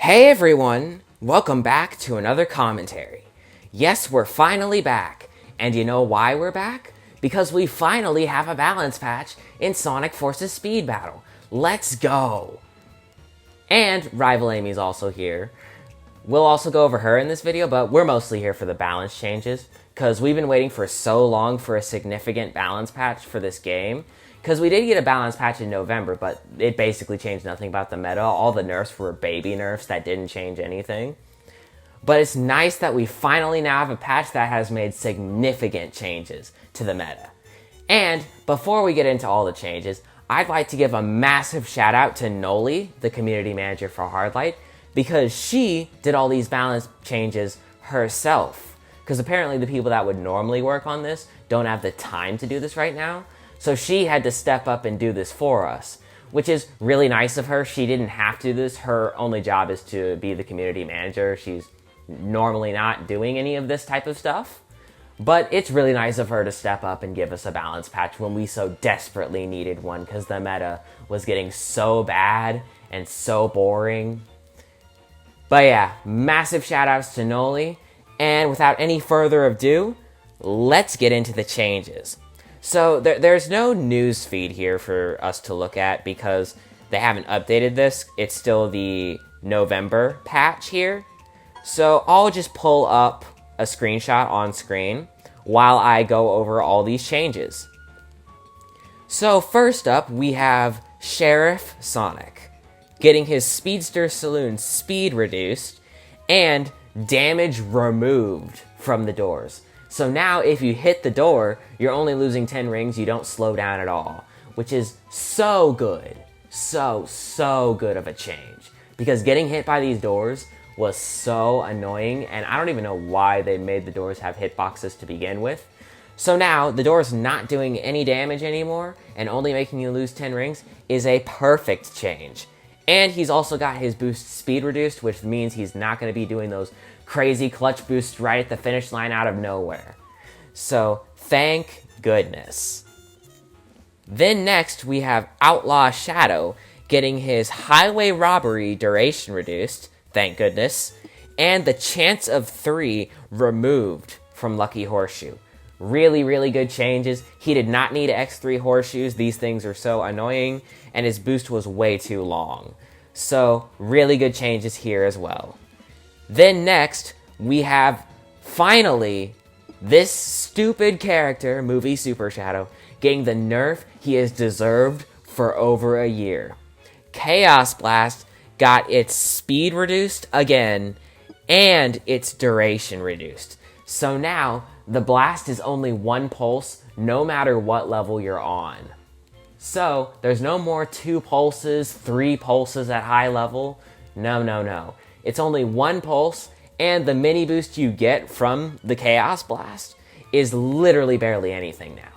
Hey everyone, welcome back to another commentary. Yes, we're finally back, and you know why we're back? Because we finally have a balance patch in Sonic Forces Speed Battle. Let's go! And Rival Amy's also here. We'll also go over her in this video, but we're mostly here for the balance changes, because we've been waiting for so long for a significant balance patch for this game. Because we did get a balance patch in November, but it basically changed nothing about the meta. All the nerfs were baby nerfs that didn't change anything. But it's nice that we finally now have a patch that has made significant changes to the meta. And before we get into all the changes, I'd like to give a massive shout out to Nollie, the community manager for Hardlight, because she did all these balance changes herself. Because apparently the people that would normally work on this don't have the time to do this right now. So she had to step up and do this for us, which is really nice of her. She didn't have to do this. Her only job is to be the community manager. She's normally not doing any of this type of stuff. But it's really nice of her to step up and give us a balance patch when we so desperately needed one, because the meta was getting so bad and so boring. But yeah, massive shout outs to Nollie. And without any further ado, let's get into the changes. So there's no news feed here for us to look at because they haven't updated this. It's still the November patch here. So I'll just pull up a screenshot on screen while I go over all these changes. So first up, we have Sheriff Sonic getting his Speedster Saloon speed reduced and damage removed from the doors. So now if you hit the door, you're only losing 10 rings, you don't slow down at all, which is so good. So good of a change. Because getting hit by these doors was so annoying, and I don't even know why they made the doors have hitboxes to begin with. So now, the door's not doing any damage anymore, and only making you lose 10 rings is a perfect change. And he's also got his boost speed reduced, which means he's not going to be doing those crazy clutch boosts right at the finish line out of nowhere. So, thank goodness. Then next, we have Outlaw Shadow getting his highway robbery duration reduced, thank goodness, and the chance of 3 removed from Lucky Horseshoe. Really good changes. He did not need X3 horseshoes. These things are so annoying, and his boost was way too long. So, really good changes here as well. Then next, we have, finally, this stupid character, Movie Super Shadow, getting the nerf he has deserved for over a year. Chaos Blast got its speed reduced again, and its duration reduced. So now, the blast is only 1 pulse, no matter what level you're on. So, there's no more 2 pulses, 3 pulses at high level. No. It's only 1 pulse, and the mini boost you get from the Chaos Blast is literally barely anything now,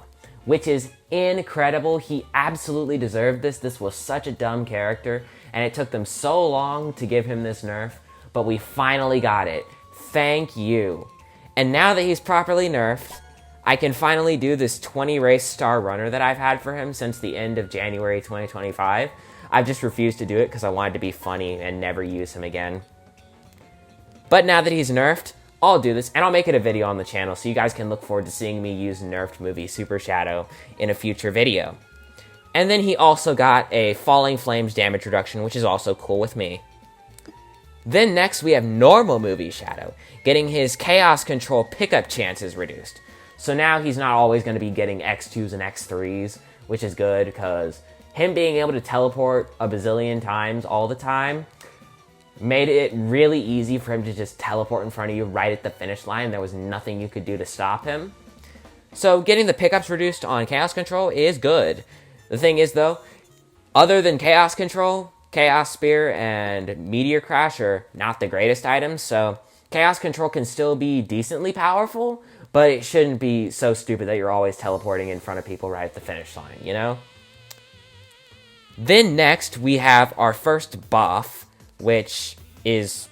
which is incredible. He absolutely deserved this. This was such a dumb character, and it took them so long to give him this nerf, but we finally got it. Thank you. And now that he's properly nerfed, I can finally do this 20 race star runner that I've had for him since the end of January 2025. I've just refused to do it because I wanted to be funny and never use him again. But now that he's nerfed, I'll do this, and I'll make it a video on the channel so you guys can look forward to seeing me use nerfed Movie Super Shadow in a future video. And then he also got a Falling Flames damage reduction, which is also cool with me. Then next we have normal Movie Shadow, getting his Chaos Control pickup chances reduced. So now he's not always going to be getting X2s and X3s, which is good, because him being able to teleport a bazillion times all the time made it really easy for him to just teleport in front of you right at the finish line. There was nothing you could do to stop him. So getting the pickups reduced on Chaos Control is good. The thing is though, other than Chaos Control, Chaos Spear and Meteor Crash are not the greatest items, so Chaos Control can still be decently powerful, but it shouldn't be so stupid that you're always teleporting in front of people right at the finish line, you know? Then next, we have our first buff, which is,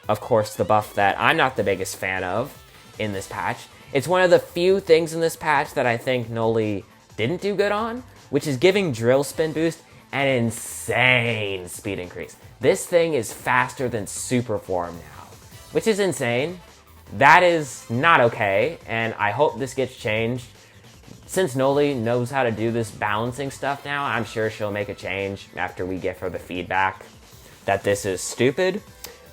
of course, the buff that I'm not the biggest fan of in this patch. It's one of the few things in this patch that I think Nollie didn't do good on, which is giving Drill Spin Boost an insane speed increase. This thing is faster than super form now, which is insane. That is not okay, and I hope this gets changed. Since Nollie knows how to do this balancing stuff now, I'm sure she'll make a change after we give her the feedback that this is stupid.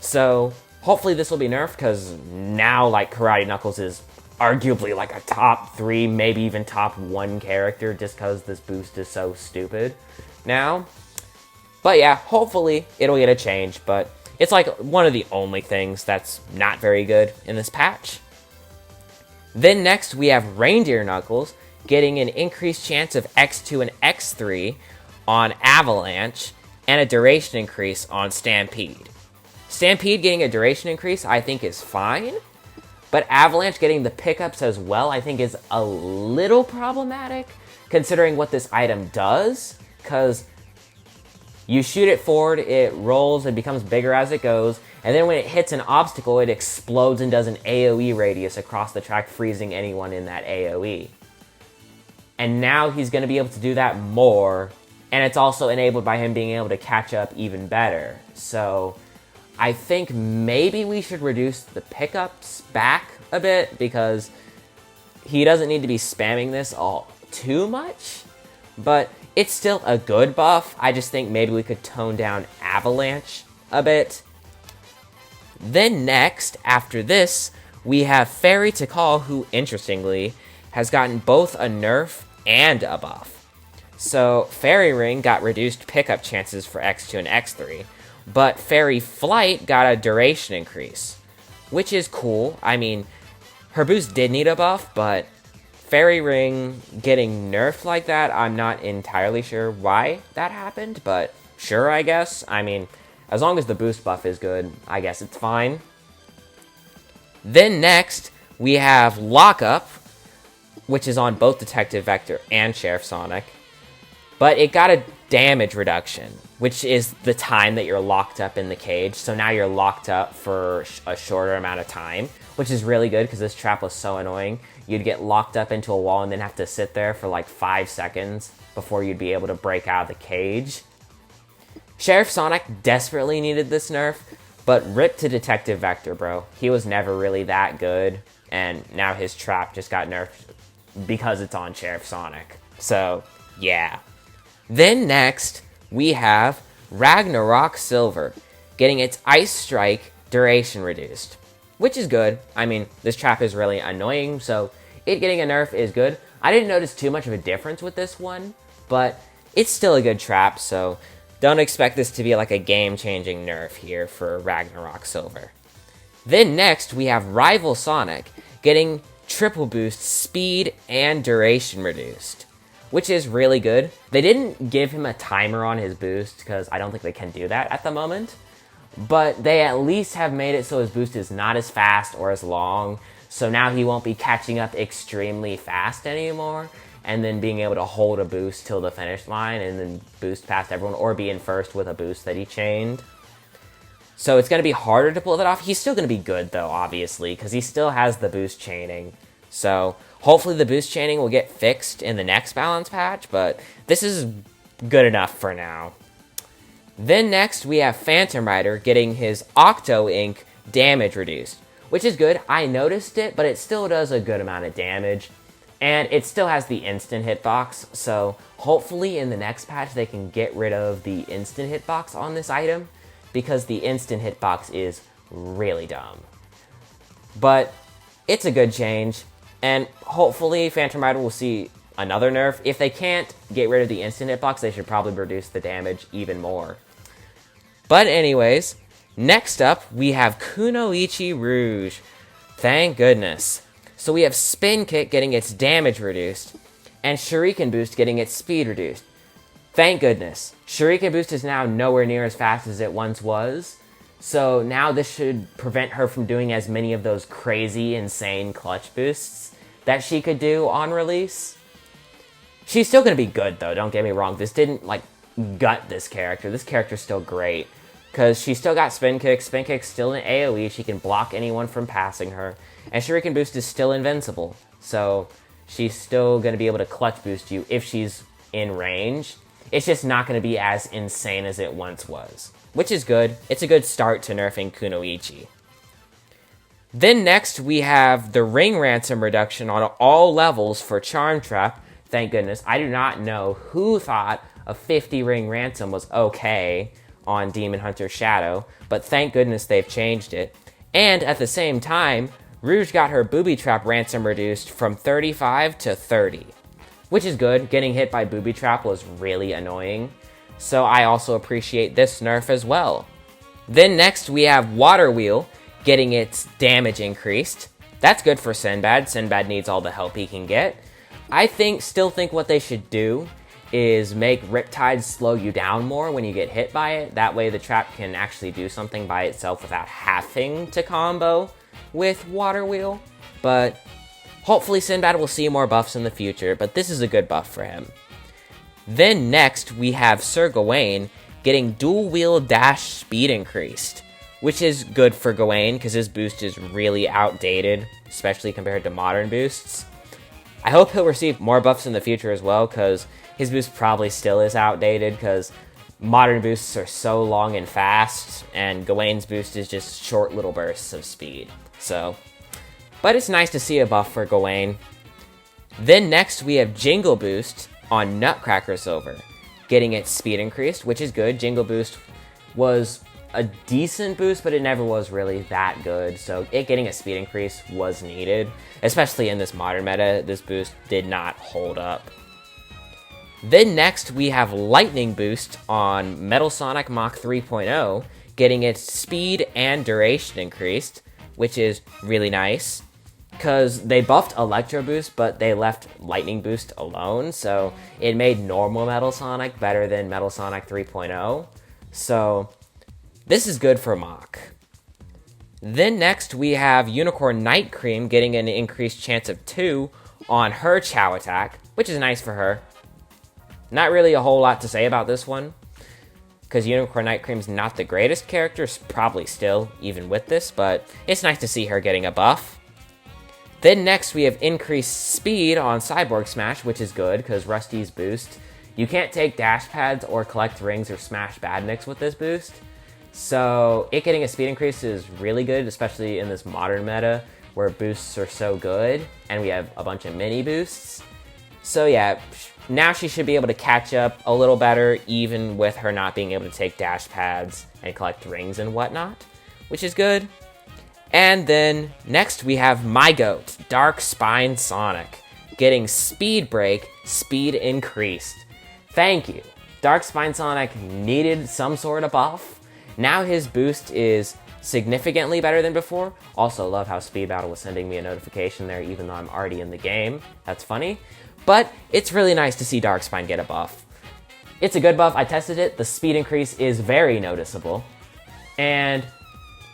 So hopefully this will be nerfed, because now like Karate Knuckles is arguably like a top 3, maybe even top 1 character, just because this boost is so stupid now. But yeah, hopefully it'll get a change, but it's like one of the only things that's not very good in this patch. Then next we have Reindeer Knuckles getting an increased chance of X2 and X3 on Avalanche and a duration increase on Stampede. Stampede getting a duration increase I think is fine, but Avalanche getting the pickups as well I think is a little problematic considering what this item does, because you shoot it forward, it rolls and becomes bigger as it goes, and then when it hits an obstacle, it explodes and does an AoE radius across the track, freezing anyone in that AoE. And now he's going to be able to do that more, and it's also enabled by him being able to catch up even better. So I think maybe we should reduce the pickups back a bit, because he doesn't need to be spamming this all too much, but it's still a good buff. I just think maybe we could tone down Avalanche a bit. Then next, after this, we have Fairy Takal, who, interestingly, has gotten both a nerf and a buff. So, Fairy Ring got reduced pickup chances for X2 and X3, but Fairy Flight got a duration increase, which is cool. I mean, her boost did need a buff, but Fairy Ring getting nerfed like that, I'm not entirely sure why that happened, but sure, I guess. I mean, as long as the boost buff is good, I guess it's fine. Then next, we have Lockup, which is on both Detective Vector and Sheriff Sonic, but it got a damage reduction, which is the time that you're locked up in the cage. So now you're locked up for a shorter amount of time, which is really good because this trap was so annoying. You'd get locked up into a wall and then have to sit there for like 5 seconds before you'd be able to break out of the cage. Sheriff Sonic desperately needed this nerf, but rip to Detective Vector, bro. He was never really that good, and now his trap just got nerfed because it's on Sheriff Sonic. So, yeah. Then next, we have Ragnarok Silver, getting its Ice Strike duration reduced, which is good. I mean, this trap is really annoying, so it getting a nerf is good. I didn't notice too much of a difference with this one, but it's still a good trap, so don't expect this to be like a game-changing nerf here for Ragnarok Silver. Then next, we have Rival Sonic, getting triple boost speed and duration reduced, which is really good. They didn't give him a timer on his boost, because I don't think they can do that at the moment, but they at least have made it so his boost is not as fast or as long, so now he won't be catching up extremely fast anymore, and then being able to hold a boost till the finish line, and then boost past everyone, or be in first with a boost that he chained. So it's going to be harder to pull that off. He's still going to be good, though, obviously, because he still has the boost chaining. So hopefully the boost chaining will get fixed in the next balance patch, but this is good enough for now. Then next, we have Phantom Rider getting his Octo Ink damage reduced, which is good. I noticed it, but it still does a good amount of damage, and it still has the instant hitbox, so hopefully in the next patch they can get rid of the instant hitbox on this item, because the instant hitbox is really dumb. But it's a good change, and hopefully Phantom Rider will see another nerf. If they can't get rid of the instant hitbox, they should probably reduce the damage even more. But anyways, next up we have Kunoichi Rouge. Thank goodness. So we have Spin Kick getting its damage reduced, and Shuriken Boost getting its speed reduced. Thank goodness. Shuriken Boost is now nowhere near as fast as it once was, so now this should prevent her from doing as many of those crazy, insane clutch boosts that she could do on release. She's still going to be good, though, don't get me wrong. This didn't, like, gut this character. This character's still great, because she's still got Spin Kick. Spin Kick's still an AoE. She can block anyone from passing her. And Shuriken Boost is still invincible, so she's still going to be able to clutch boost you if she's in range. It's just not going to be as insane as it once was, which is good. It's a good start to nerfing Kunoichi. Then next, we have the ring ransom reduction on all levels for Charm Trap. Thank goodness. I do not know who thought a 50 ring ransom was okay on Demon Hunter Shadow, but thank goodness they've changed it. And at the same time, Rouge got her booby trap ransom reduced from 35 to 30, which is good. Getting hit by booby trap was really annoying, so I also appreciate this nerf as well. Then next, we have Water Wheel getting its damage increased. That's good for Sinbad. Sinbad needs all the help he can get. I still think what they should do is make Riptide slow you down more when you get hit by it. That way the trap can actually do something by itself without having to combo with Water Wheel. But hopefully Sinbad will see more buffs in the future, but this is a good buff for him. Then next we have Sir Gawain getting dual wheel dash speed increased, which is good for Gawain because his boost is really outdated, especially compared to modern boosts. I hope he'll receive more buffs in the future as well, because his boost probably still is outdated because modern boosts are so long and fast, and Gawain's boost is just short little bursts of speed. But it's nice to see a buff for Gawain. Then next we have Jingle Boost on Nutcracker Silver, getting its speed increased, which is good. Jingle Boost was a decent boost, but it never was really that good, so it getting a speed increase was needed. Especially in this modern meta, this boost did not hold up. Then next, we have Lightning Boost on Metal Sonic Mach 3.0, getting its speed and duration increased, which is really nice, because they buffed Electro Boost, but they left Lightning Boost alone, so it made normal Metal Sonic better than Metal Sonic 3.0, so this is good for Mach. Then next, we have Unicorn Night Cream getting an increased chance of 2 on her Chow attack, which is nice for her. Not really a whole lot to say about this one, because Unicorn Night Cream's not the greatest character, probably still, even with this, but it's nice to see her getting a buff. Then next, we have increased speed on Cyborg Smash, which is good, because Rusty's boost. You can't take dash pads or collect rings or smash badniks with this boost. So it getting a speed increase is really good, especially in this modern meta where boosts are so good and we have a bunch of mini boosts. So yeah, now she should be able to catch up a little better, even with her not being able to take dash pads and collect rings and whatnot, which is good. And then next we have my goat, Dark Spine Sonic, getting Speed Break, speed increased. Thank you. Dark Spine Sonic needed some sort of buff. Now his boost is significantly better than before. Also love how Speed Battle was sending me a notification there even though I'm already in the game. That's funny. But it's really nice to see Darkspine get a buff. It's a good buff. I tested it. The speed increase is very noticeable. And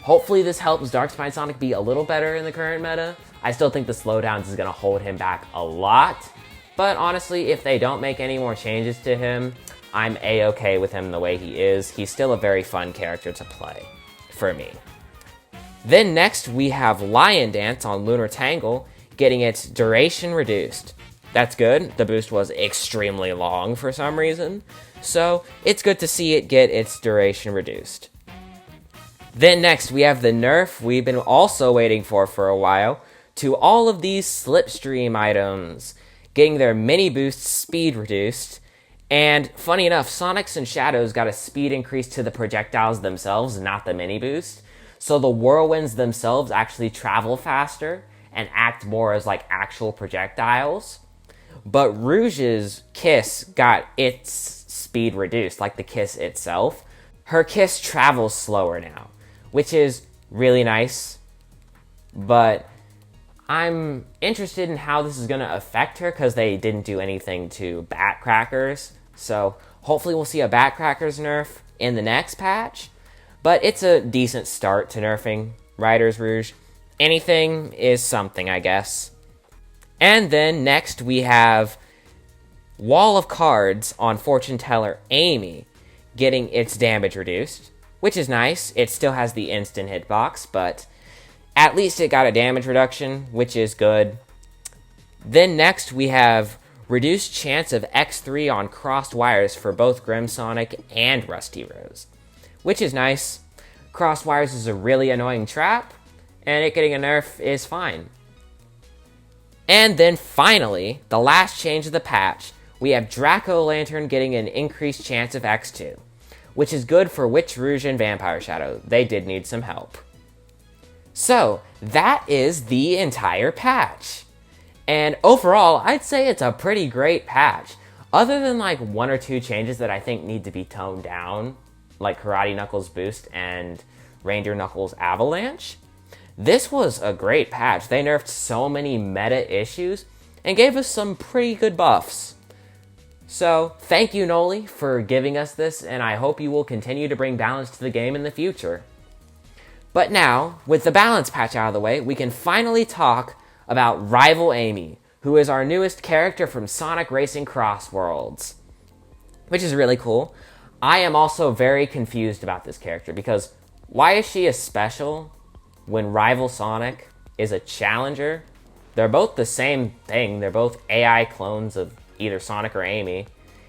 hopefully this helps Darkspine Sonic be a little better in the current meta. I still think the slowdowns is going to hold him back a lot. But honestly, if they don't make any more changes to him, I'm a-okay with him the way he is. He's still a very fun character to play, for me. Then next, we have Lion Dance on Lunar Tangle, getting its duration reduced. That's good. The boost was extremely long for some reason, so it's good to see it get its duration reduced. Then next, we have the nerf we've been also waiting for a while to all of these Slipstream items, getting their mini boost speed reduced. And funny enough, Sonics and Shadows got a speed increase to the projectiles themselves, not the mini boost. So the whirlwinds themselves actually travel faster and act more as like actual projectiles. But Rouge's Kiss got its speed reduced, like the Kiss itself. Her Kiss travels slower now, which is really nice. But I'm interested in how this is going to affect her because they didn't do anything to Batcrackers. So hopefully we'll see a Batcrackers nerf in the next patch. But it's a decent start to nerfing Riders Rouge. Anything is something, I guess. And then next we have Wall of Cards on Fortune Teller Amy getting its damage reduced, which is nice. It still has the instant hitbox, but at least it got a damage reduction, which is good. Then next we have reduced chance of X3 on crossed wires for both Grim Sonic and Rusty Rose, which is nice. Crossed wires is a really annoying trap, and it getting a nerf is fine. And then finally, the last change of the patch, we have Draco Lantern getting an increased chance of X2, which is good for Witch Rouge and Vampire Shadow. They did need some help. So, that is the entire patch. And overall, I'd say it's a pretty great patch. Other than like 1 or 2 changes that I think need to be toned down, like Karate Knuckles Boost and Reindeer Knuckles Avalanche, this was a great patch. They nerfed so many meta issues and gave us some pretty good buffs. So, thank you, Nollie, for giving us this, and I hope you will continue to bring balance to the game in the future. But now, with the balance patch out of the way, we can finally talk about Rival Amy, who is our newest character from Sonic Racing Crossworlds, which is really cool. I am also very confused about this character, because why is she a special when Rival Sonic is a challenger? They're both the same thing. They're both AI clones of either Sonic or Amy,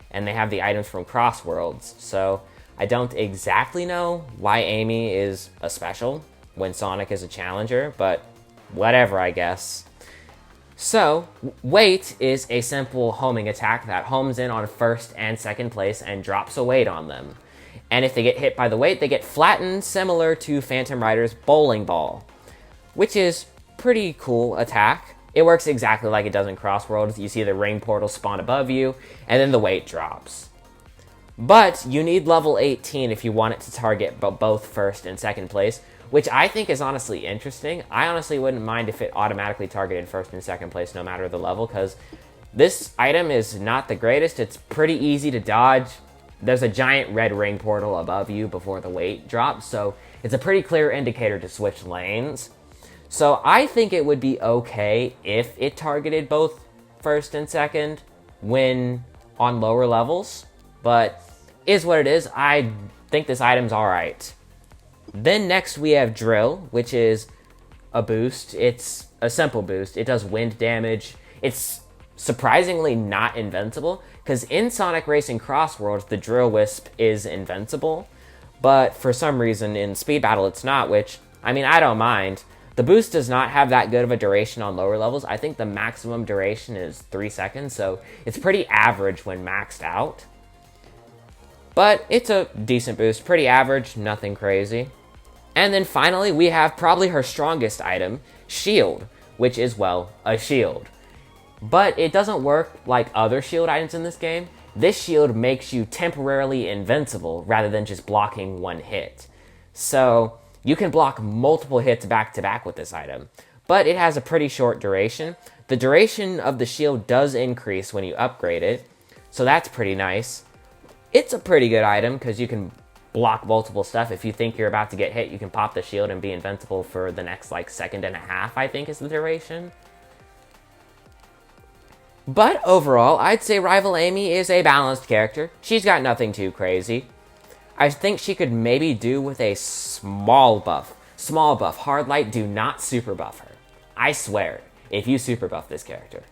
and they have the items from Crossworlds. So I don't exactly know why Amy is a special when Sonic is a challenger, but whatever, I guess. So, Weight is a simple homing attack that homes in on first and second place and drops a weight on them. And if they get hit by the weight, they get flattened, similar to Phantom Rider's bowling ball, which is pretty cool attack. It works exactly like it does in Crossworlds. You see the ring portal spawn above you, and then the weight drops. But you need level 18 if you want it to target both first and second place, which I think is honestly interesting. I honestly wouldn't mind if it automatically targeted first and second place no matter the level, because this item is not the greatest. It's pretty easy to dodge. There's a giant red ring portal above you before the weight drops, so it's a pretty clear indicator to switch lanes. So I think it would be okay if it targeted both first and second when on lower levels, but is what it is. I think this item's alright. Then next we have Drill, which is a boost. It's a simple boost. It does wind damage. It's surprisingly not invincible, because in Sonic Racing Crossworlds, the Drill Wisp is invincible, but for some reason in Speed Battle it's not, which, I mean, I don't mind. The boost does not have that good of a duration on lower levels. I think the maximum duration is 3 seconds, so it's pretty average when maxed out. But it's a decent boost, pretty average, nothing crazy. And then finally, we have probably her strongest item, Shield, which is, well, a shield. But it doesn't work like other shield items in this game. This shield makes you temporarily invincible rather than just blocking one hit. So you can block multiple hits back to back with this item, but it has a pretty short duration. The duration of the shield does increase when you upgrade it, so that's pretty nice. It's a pretty good item because you can block multiple stuff. If you think you're about to get hit, you can pop the shield and be invincible for the next like second and a half, I think is the duration. But overall, I'd say Rival Amy is a balanced character. She's got nothing too crazy. I think she could maybe do with a small buff. Small buff. Hard Light, do not super buff her. I swear, if you super buff this character.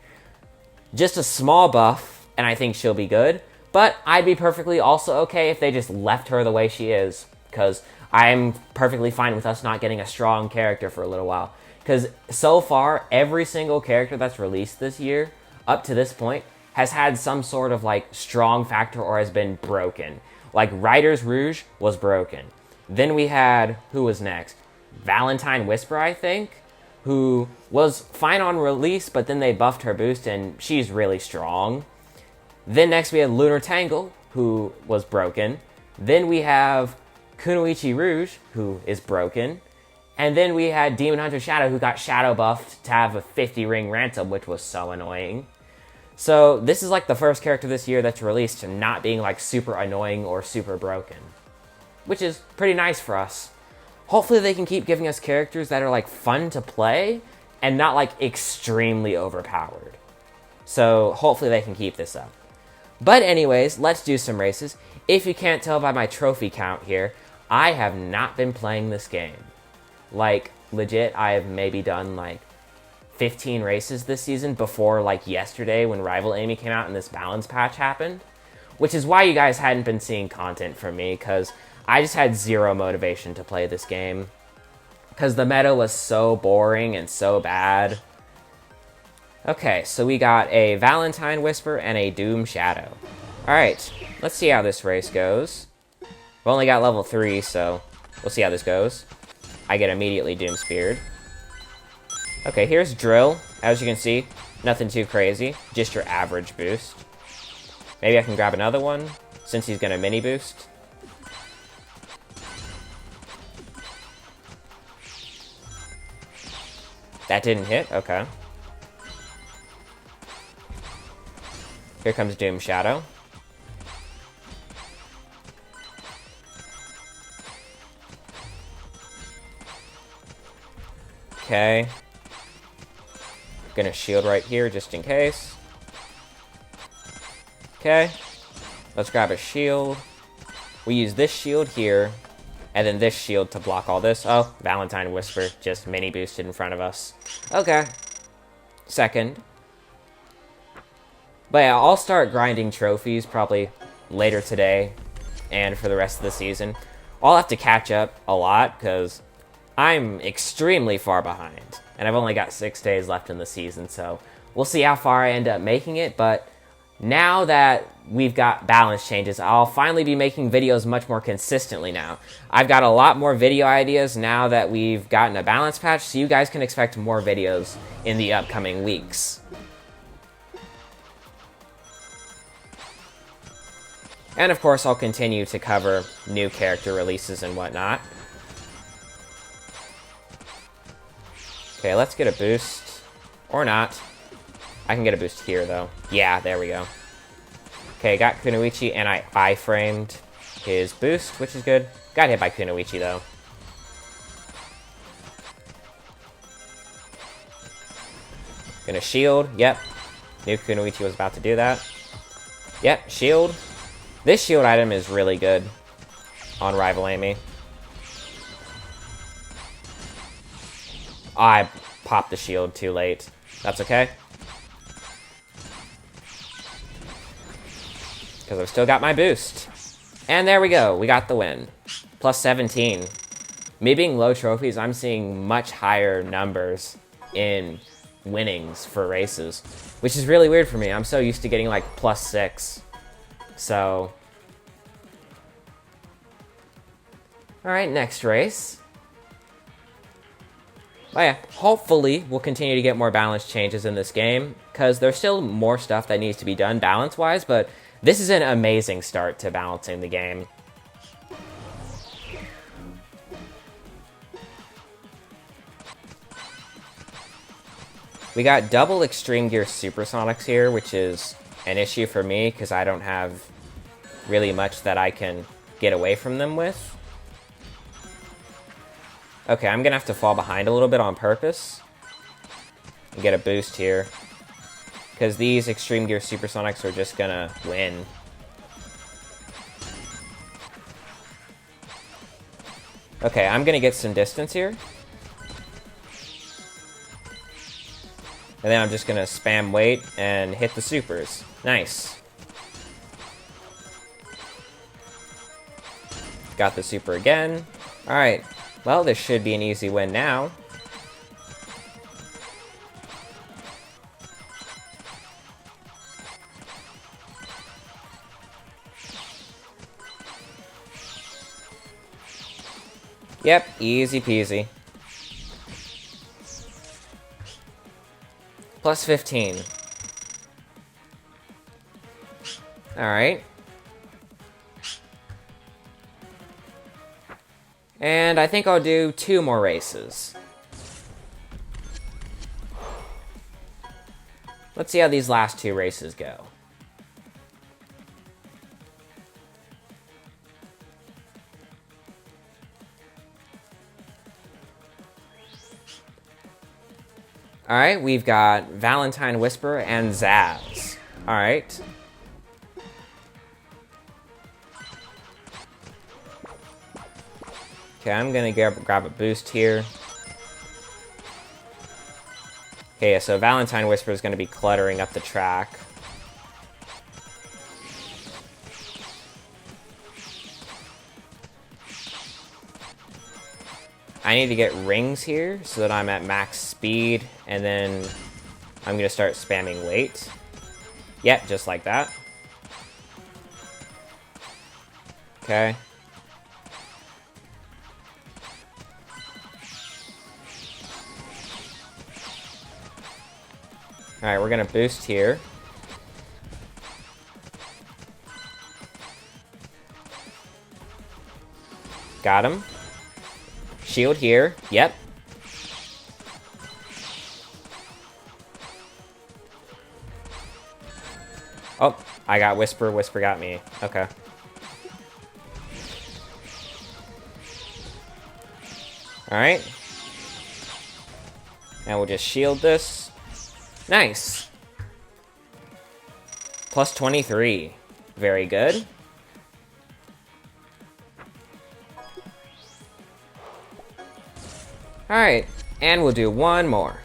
Just a small buff, and I think she'll be good. But I'd be perfectly also okay if they just left her the way she is, because I'm perfectly fine with us not getting a strong character for a little while. Because so far, every single character that's released this year, up to this point, has had some sort of like strong factor or has been broken. Like Riders Rouge was broken. Then we had, who was next? Valentine Whisper, I think, who was fine on release, but then they buffed her boost and she's really strong. Then next we had Lunar Tangle, who was broken. Then we have Kunoichi Rouge, who is broken. And then we had Demon Hunter Shadow, who got shadow buffed to have a 50 ring ransom, which was so annoying. So this is like the first character this year that's released to not being like super annoying or super broken, which is pretty nice for us. Hopefully they can keep giving us characters that are like fun to play and not like extremely overpowered. So hopefully they can keep this up. But anyways, let's do some races. If you can't tell by my trophy count here, I have not been playing this game. Like legit, I have maybe done like 15 races this season before, like, yesterday when Rival Amy came out and this balance patch happened. Which is why you guys hadn't been seeing content from me, because I just had zero motivation to play this game. Because the meta was so boring and so bad. Okay, so we got a Valentine Whisper and a Doom Shadow. Alright, let's see how this race goes. We've only got level 3, so we'll see how this goes. I get immediately Doom Speared. Okay, here's Drill. As you can see, nothing too crazy, just your average boost. Maybe I can grab another one, since he's gonna mini boost. That didn't hit, okay. Here comes Doom Shadow. Okay. Gonna shield right here just in case. Okay. Let's grab a shield. We use this shield here, and then this shield to block all this. Oh, Valentine Whisper just mini boosted in front of us. Okay. Second. But yeah, I'll start grinding trophies probably later today and for the rest of the season. I'll have to catch up a lot because I'm extremely far behind. And I've only got 6 days left in the season, so we'll see how far I end up making it. But now that we've got balance changes, I'll finally be making videos much more consistently now. I've got a lot more video ideas now that we've gotten a balance patch, so you guys can expect more videos in the upcoming weeks. And of course, I'll continue to cover new character releases and whatnot. Okay, let's get a boost. Or not. I can get a boost here, though. Yeah, there we go. Okay, got Kunoichi, and I iframed his boost, which is good. Got hit by Kunoichi, though. Gonna shield. Yep. Knew Kunoichi was about to do that. Yep, shield. This shield item is really good on Rival Amy. I popped the shield too late. That's okay. Because I've still got my boost. And there we go. We got the win. Plus 17. Me being low trophies, I'm seeing much higher numbers in winnings for races. Which is really weird for me. I'm so used to getting like plus 6. So. Alright, next race. But yeah, hopefully we'll continue to get more balance changes in this game, because there's still more stuff that needs to be done balance-wise, but this is an amazing start to balancing the game. We got double Extreme Gear Supersonics here, which is an issue for me, because I don't have really much that I can get away from them with. Okay, I'm gonna have to fall behind a little bit on purpose and get a boost here, because these Extreme Gear Supersonics are just gonna win. Okay, I'm gonna get some distance here. And then I'm just gonna spam wait and hit the supers. Nice. Got the super again. Alright. Well, this should be an easy win now. Yep, easy peasy. Plus 15. Alright. And I think I'll do 2 more races. Let's see how these last 2 races go. Alright, we've got Valentine Whisper and Zaz. Alright. Okay, I'm gonna grab a boost here. Okay, so Valentine Whisper is going to be cluttering up the track. I need to get rings here so that I'm at max speed, and then I'm going to start spamming weight. Yep, just like that. Okay. Alright, we're going to boost here. Got him. Shield here. Yep. Oh, I got Whisper. Whisper got me. Okay. Alright. And we'll just shield this. Nice. Plus 23. Very good. Alright, and we'll do one more.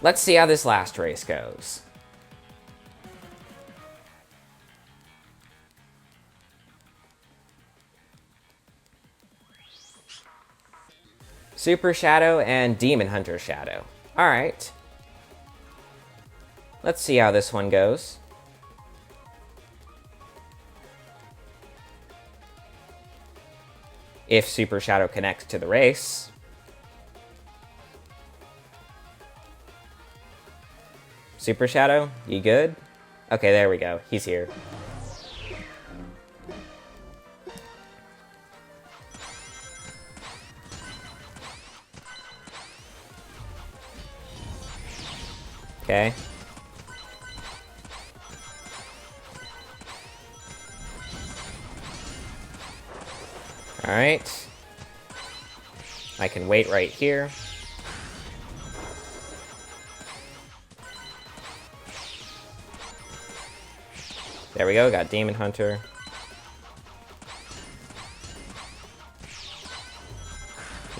Let's see how this last race goes. Super Shadow and Demon Hunter Shadow. Alright. Let's see how this one goes. If Super Shadow connects to the race. Super Shadow, you good? Okay, there we go. He's here. Okay. Alright. I can wait right here. There we go, got Demon Hunter.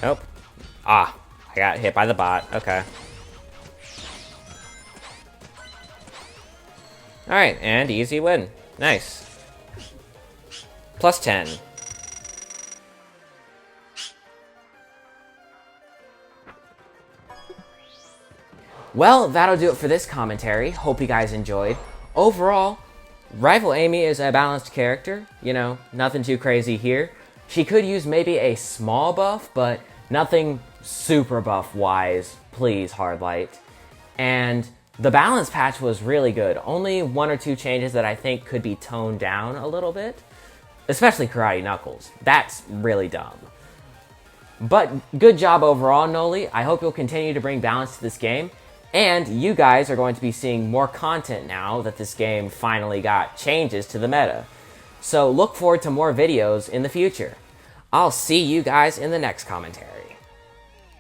Nope. Ah, I got hit by the bot. Okay. Alright, and easy win. Nice. Plus 10. Well, that'll do it for this commentary. Hope you guys enjoyed. Overall, Rival Amy is a balanced character, you know, nothing too crazy here. She could use maybe a small buff, but nothing super buff-wise, please, Hardlight. And the balance patch was really good. Only one or two changes that I think could be toned down a little bit. Especially Karate Knuckles. That's really dumb. But good job overall, Nollie. I hope you'll continue to bring balance to this game. And you guys are going to be seeing more content now that this game finally got changes to the meta. So look forward to more videos in the future. I'll see you guys in the next commentary.